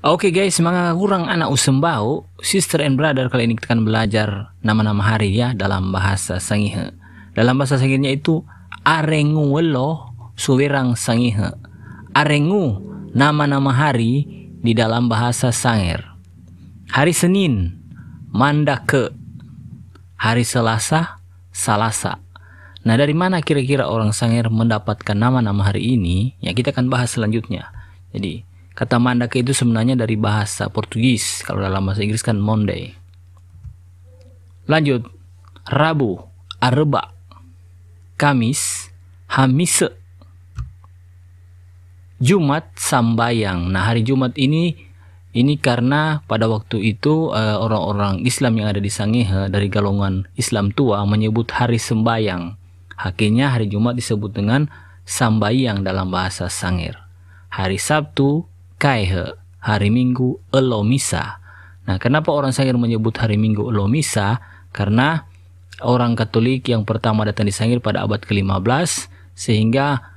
Oke guys, mga kurang anak usembau, sister and brother, kali ini kita akan belajar nama-nama hari ya dalam bahasa Sangihe. Dalam bahasa Sangihnya itu arengu welo suwirang Sangihe. Arengu nama-nama hari di dalam bahasa Sangir. Hari Senin, Mandake. Hari Selasa, Salasa. Nah, dari mana kira-kira orang Sangir mendapatkan nama-nama hari ini? Ya, kita akan bahas selanjutnya. Jadi, kata Mandake itu sebenarnya dari bahasa Portugis. Kalau dalam bahasa Inggris kan Monday. Lanjut. Rabu, Arba. Kamis, Hamise. Jumat, Sambayang. Nah, hari Jumat ini karena pada waktu itu orang-orang Islam yang ada di Sangihe dari golongan Islam tua menyebut hari sembayang. Akhirnya hari Jumat disebut dengan Sambayang dalam bahasa Sangir. Hari Sabtu, Kaihe. Hari Minggu, Elomisa. Nah, kenapa orang Sangir menyebut hari Minggu Elomisa? Karena orang Katolik yang pertama datang di Sangir pada abad ke-15, sehingga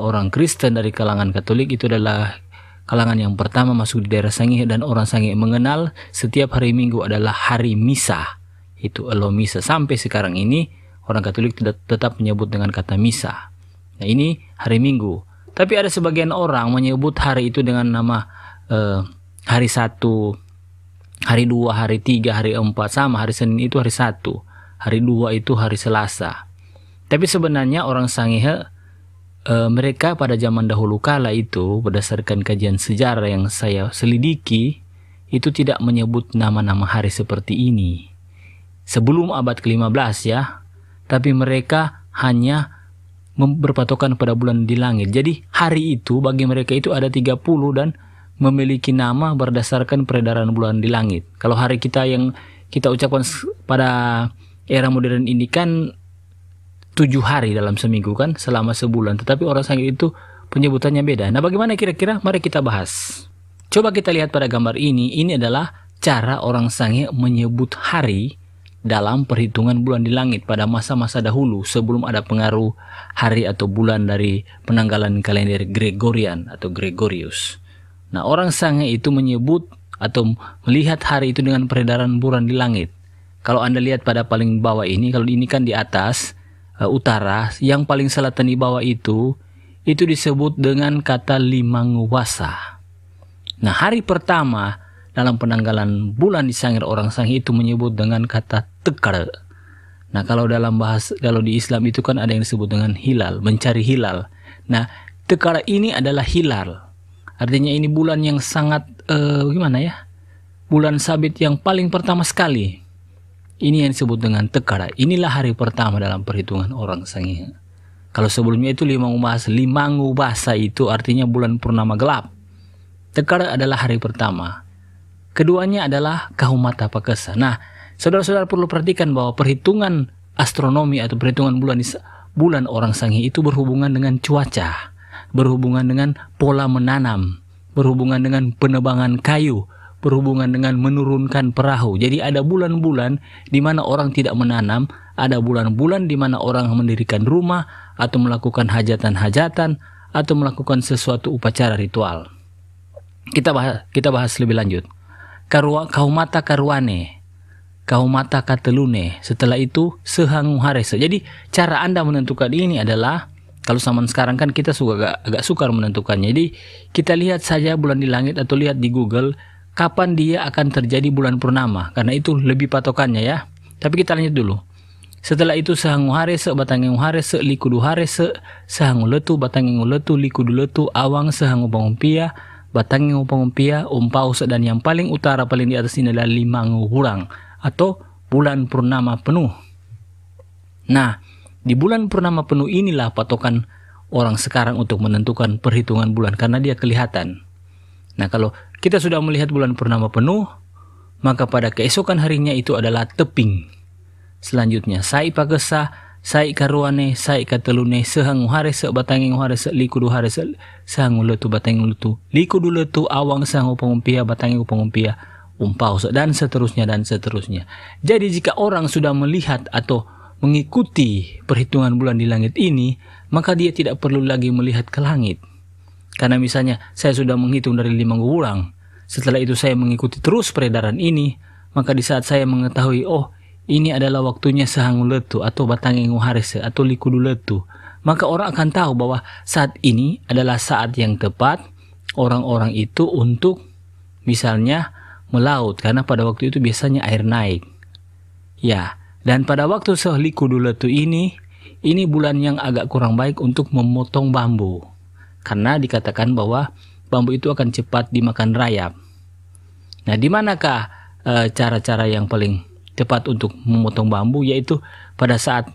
orang Kristen dari kalangan Katolik itu adalah kalangan yang pertama masuk di daerah Sangihe, dan orang Sangihe mengenal setiap hari Minggu adalah hari misa. Itu Elomisa. Sampai sekarang ini orang Katolik tetap menyebut dengan kata misa. Nah, ini hari Minggu. Tapi ada sebagian orang menyebut hari itu dengan nama hari 1, hari 2, hari 3, hari 4. Sama, hari Senin itu hari 1, hari 2 itu hari Selasa. Tapi sebenarnya orang Sangihe, mereka pada zaman dahulu kala itu, berdasarkan kajian sejarah yang saya selidiki, itu tidak menyebut nama-nama hari seperti ini. Sebelum abad ke-15 ya. Tapi mereka hanya berpatokan pada bulan di langit. Jadi hari itu bagi mereka itu ada 30 dan memiliki nama berdasarkan peredaran bulan di langit. Kalau hari kita yang kita ucapkan pada era modern ini kan 7 hari dalam seminggu kan, selama sebulan. Tetapi orang Sangir itu penyebutannya beda. Nah, bagaimana kira-kira? Mari kita bahas. Coba kita lihat pada gambar ini. Ini adalah cara orang Sangir menyebut hari dalam perhitungan bulan di langit pada masa-masa dahulu sebelum ada pengaruh hari atau bulan dari penanggalan kalender Gregorian atau Gregorius. Nah, orang Sangihe itu menyebut atau melihat hari itu dengan peredaran bulan di langit. Kalau Anda lihat pada paling bawah ini, kalau ini kan di atas utara, yang paling selatan di bawah itu disebut dengan kata Limanguwasa. Nah, hari pertama dalam penanggalan bulan di Sangir, orang Sangihe itu menyebut dengan kata Tekare. Nah, kalau di Islam itu kan ada yang disebut dengan hilal, mencari hilal. Nah, Tekare ini adalah hilal. Artinya ini bulan yang sangat bulan sabit yang paling pertama sekali. Ini yang disebut dengan Tekare. Inilah hari pertama dalam perhitungan orang Sangihe. Kalau sebelumnya itu Limangubasa itu artinya bulan purnama gelap. Tekare adalah hari pertama. Keduanya adalah Kahumata Pakesa. Nah, saudara-saudara perlu perhatikan bahwa perhitungan astronomi atau perhitungan bulan orang Sangihe itu berhubungan dengan cuaca, berhubungan dengan pola menanam, berhubungan dengan penebangan kayu, berhubungan dengan menurunkan perahu. Jadi ada bulan-bulan di mana orang tidak menanam, ada bulan-bulan di mana orang mendirikan rumah atau melakukan hajatan-hajatan atau melakukan sesuatu upacara ritual. Kita bahas lebih lanjut. Kahumata Karuane, Kahumata Katelune. Setelah itu Sehangu Harese. Jadi cara Anda menentukan ini adalah, kalau zaman sekarang kan kita agak sukar menentukannya. Jadi kita lihat saja bulan di langit atau lihat di Google kapan dia akan terjadi bulan purnama, karena itu lebih patokannya ya. Tapi kita lanjut dulu. Setelah itu Sehangu Harese, Batangengu Harese, Likudu Harese, Sehangu Letu, Batangengu Letu, Likudu Letu, Awang, Sehangu Pangumpia, Batangengu Pangumpia, Umpau, dan yang paling utara paling di atas ini adalah Limangu Hurang atau bulan purnama penuh. Nah, di bulan purnama penuh inilah patokan orang sekarang untuk menentukan perhitungan bulan karena dia kelihatan. Nah, kalau kita sudah melihat bulan purnama penuh, maka pada keesokan harinya itu adalah teping. Selanjutnya Sai Pagesa, Sai Karuane, Sai Katelune, Sehangu Harese, Batangengu Harese, Likudu Harese, Sehangu Letu, Batangengu Letu, Likudu Letu, Awang, Sehangu Pangumpia, Batangengu Pangumpia, Umpau, dan seterusnya dan seterusnya. Jadi jika orang sudah melihat atau mengikuti perhitungan bulan di langit ini, maka dia tidak perlu lagi melihat ke langit. Karena misalnya saya sudah menghitung dari 5 bulan, Setelah itu saya mengikuti terus peredaran ini, maka di saat saya mengetahui, oh ini adalah waktunya sehangu letu atau batangengu harese atau likudu letu, maka orang akan tahu bahwa saat ini adalah saat yang tepat orang-orang itu untuk misalnya melaut, karena pada waktu itu biasanya air naik. Ya, dan pada waktu likudu letu ini bulan yang agak kurang baik untuk memotong bambu. Karena dikatakan bahwa bambu itu akan cepat dimakan rayap. Nah, di manakah cara-cara yang paling tepat untuk memotong bambu? Yaitu pada saat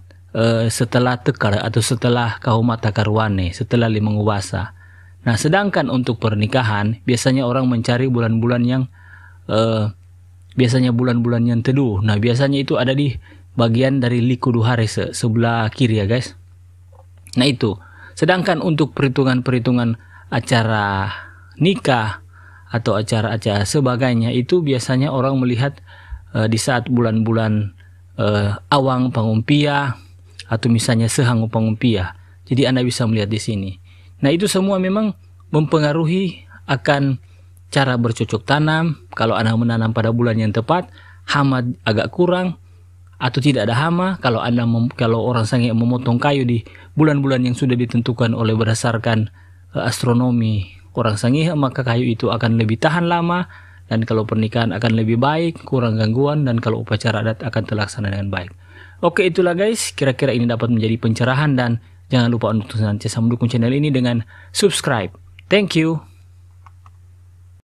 setelah tekar atau setelah kahumata karwane, setelah limangubasa. Nah, sedangkan untuk pernikahan biasanya orang mencari bulan-bulan yang biasanya bulan-bulan yang teduh. Nah, biasanya itu ada di bagian dari likudu harese sebelah kiri ya guys. Nah itu. Sedangkan untuk perhitungan-perhitungan acara nikah atau acara-acara sebagainya itu biasanya orang melihat di saat bulan-bulan awang pangumpia atau misalnya sehangu pangumpia. Jadi Anda bisa melihat di sini. Nah itu semua memang mempengaruhi akan cara bercocok tanam. Kalau Anda menanam pada bulan yang tepat, hama agak kurang atau tidak ada hama. Kalau orang sange memotong kayu di bulan-bulan yang sudah ditentukan oleh berdasarkan astronomi orang sange, maka kayu itu akan lebih tahan lama, dan kalau pernikahan akan lebih baik, kurang gangguan, dan kalau upacara adat akan terlaksana dengan baik. Oke, itulah guys, kira-kira ini dapat menjadi pencerahan, dan jangan lupa untuk senantiasa mendukung channel ini dengan subscribe. Thank you.